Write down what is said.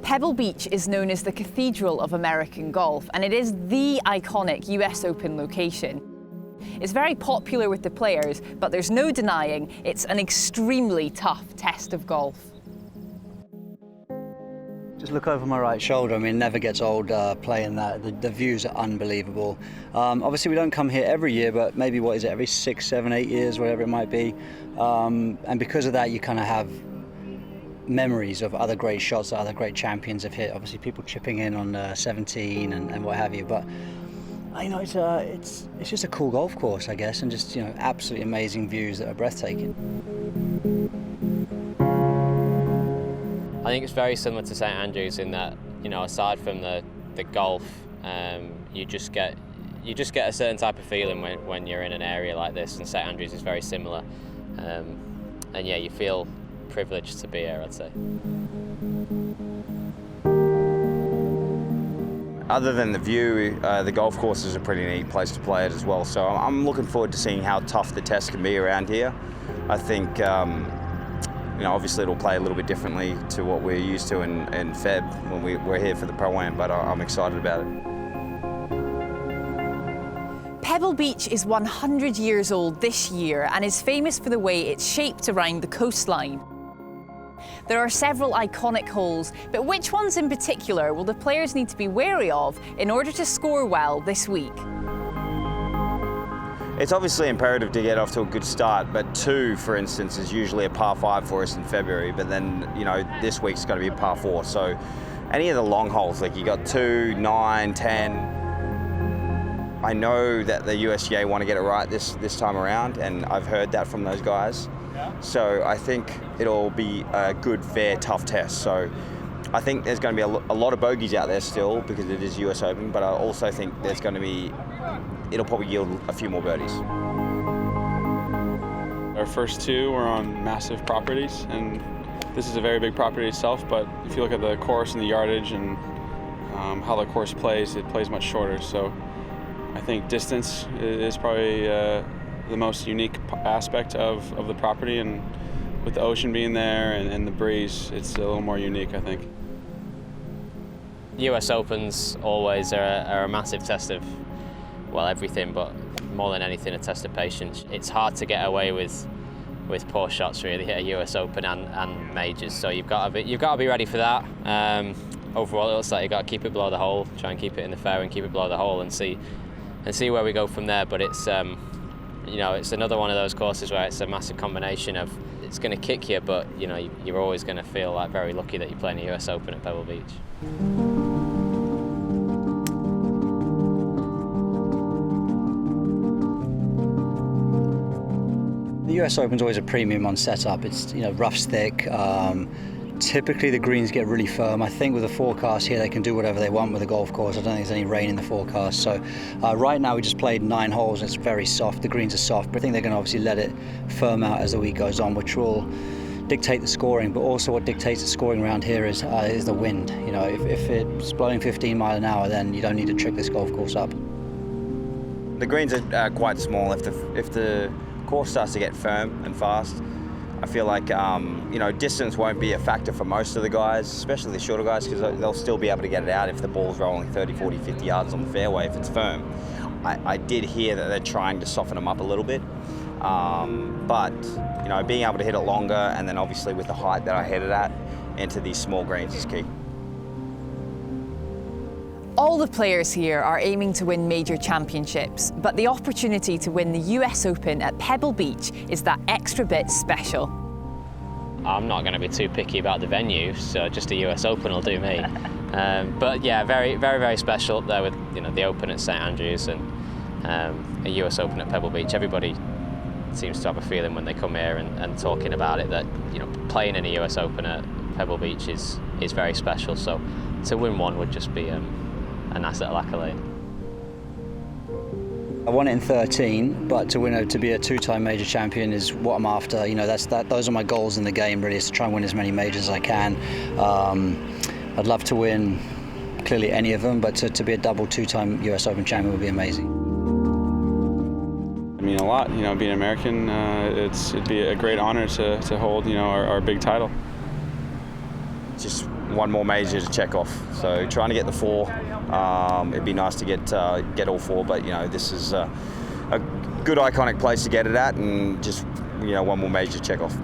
Pebble Beach is known as the Cathedral of American golf, and it is the iconic US Open location. It's very popular with the players, but there's no denying it's an extremely tough test of golf. Just look over my right shoulder. I mean, it never gets old playing that. The views are unbelievable. Obviously, we don't come here every year, but maybe, what is it, every 6, 7, 8 years, whatever it might be. And because of that, you kind of have memories of other great shots that other great champions have hit. Obviously, people chipping in on 17 and what have you. But you know, it's just a cool golf course, I guess, and just, you know, absolutely amazing views that are breathtaking. I think it's very similar to St Andrews in that, you know, aside from the golf, you just get a certain type of feeling when you're in an area like this, and St Andrews is very similar. And yeah, you feel privileged to be here, I'd say. Other than the view, the golf course is a pretty neat place to play it as well. So I'm looking forward to seeing how tough the test can be around here. I think, you know, obviously it'll play a little bit differently to what we're used to in Feb when we're here for the Pro-Am, but I'm excited about it. Pebble Beach is 100 years old this year and is famous for the way it's shaped around the coastline. There are several iconic holes, but which ones in particular will the players need to be wary of in order to score well this week? It's obviously imperative to get off to a good start, but 2, for instance, is usually a par 5 for us in February, but then, you know, this week's going to be a par 4. So any of the long holes, like you got 2, 9, 10, I know that the USGA want to get it right this time around, and I've heard that from those guys. So I think it'll be a good, fair, tough test. So I think there's going to be a lot of bogeys out there still because it is US Open, but I also think there's going to be, it'll probably yield a few more birdies. Our first 2 were on massive properties, and this is a very big property itself, but if you look at the course and the yardage and how the course plays, it plays much shorter. So I think distance is probably the most unique aspect of the property, and with the ocean being there and the breeze, it's a little more unique, I think. US Opens always are a massive test of, well, everything, but more than anything, a test of patience. It's hard to get away with poor shots really at a US Open and majors, so you've got to be ready for that. Overall, it looks like you've got to keep it below the hole, try and keep it in the fairway and keep it below the hole, and see where we go from there. But it's you know, it's another one of those courses where it's a massive combination of, it's going to kick you, but you know, you're always going to feel like very lucky that you're playing a US Open at Pebble Beach. The US Open's always a premium on setup. It's, you know, rough's thick. Typically the greens get really firm. I think with the forecast here they can do whatever they want with the golf course. I don't think there's any rain in the forecast. So right now we just played 9 holes and it's very soft. The greens are soft, but I think they're going to obviously let it firm out as the week goes on, which will dictate the scoring. But also what dictates the scoring around here is the wind. You know, if it's blowing 15 miles an hour, then you don't need to trick this golf course up. The greens are quite small. If the course starts to get firm and fast, I feel like, you know, distance won't be a factor for most of the guys, especially the shorter guys, because they'll still be able to get it out if the ball's rolling 30, 40, 50 yards on the fairway if it's firm. I did hear that they're trying to soften them up a little bit, but, you know, being able to hit it longer, and then obviously with the height that I hit it at into these small greens is key. All the players here are aiming to win major championships, but the opportunity to win the US Open at Pebble Beach is that extra bit special. I'm not going to be too picky about the venue, so just a US Open will do me. But yeah, very, very, very special up there with, you know, the Open at St Andrews and a US Open at Pebble Beach. Everybody seems to have a feeling when they come here and talking about it that, you know, playing in a US Open at Pebble Beach is very special. So to win one would just be a nice little accolade. I won it in 13, but to be a 2-time major champion is what I'm after. You know, those are my goals in the game, really, is to try and win as many majors as I can. I'd love to win clearly any of them, but to be a double 2-time US Open champion would be amazing. I mean a lot, you know, being American, it'd be a great honor to hold, you know, our big title. just one more major to check off. So trying to get the 4. It'd be nice to get all 4, but this is a good iconic place to get it at, and just one more major to check off.